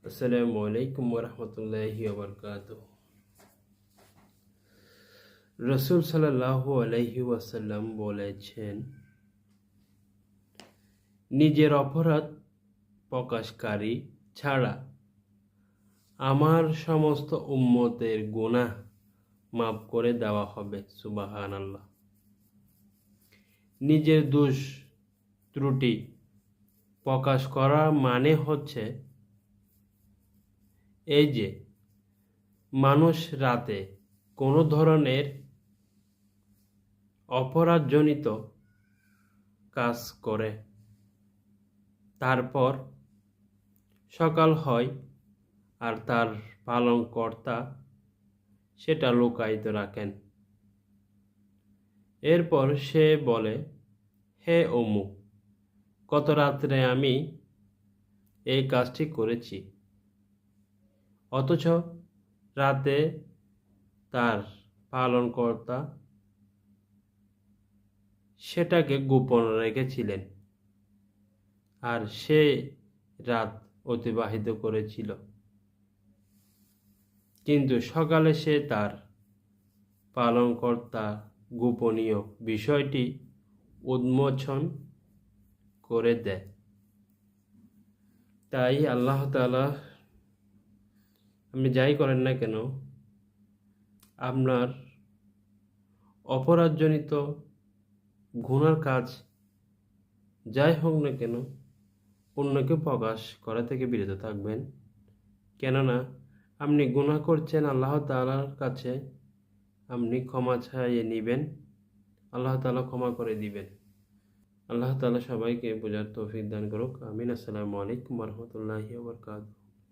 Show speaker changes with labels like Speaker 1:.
Speaker 1: আসসালামু আলাইকুম ওরহমতুল্লাহি ওবরকাতুহ। রসুল সাল্লাল্লাহু আলাইহি ওয়াসাল্লাম বলেছেন, নিজের অপরাধ প্রকাশকারী ছাড়া আমার সমস্ত উম্মতের গুনাহ মাফ করে দেওয়া হবে। সুবহানাল্লাহ। নিজের দোষ ত্রুটি প্রকাশ করা মানে হচ্ছে এই যে মানুষ রাতে কোনো ধরনের অপরাধজনিত কাজ করে, তারপর সকাল হয় আর তার পালনকর্তা সেটা লুকায়িত রাখেন। এরপর সে বলে, হে অমুক, গত রাত্রে আমি এই কাজটি করেছি। অথচ রাতে তার পালনকর্তা সেটাকে গোপন রেখেছিলেন আর সে রাত অতিবাহিত করেছিল, কিন্তু সকালে সে তার পালনকর্তা গোপনীয় বিষয়টি উন্মোচন করে দেয়। তাই আল্লাহ তাআলা, আপনি যাই করেন না কেন, আপনার অপরাধজনিত গুনার কাজ যাই হোক না কেন, অন্যকে প্রকাশ করা থেকে বিরত থাকবেন। কেননা আপনি গুনাহ করছেন, আল্লাহ তাআলার কাছে আপনি ক্ষমা চাইয়ে নেবেন, আল্লাহ তাআলা ক্ষমা করে দিবেন। আল্লাহ তাআলা সবাইকে বোঝার তৌফিক দান করুক। আমিন। আসসালামু আলাইকুম ওয়া রাহমাতুল্লাহি ওয়া বারাকাতুহু।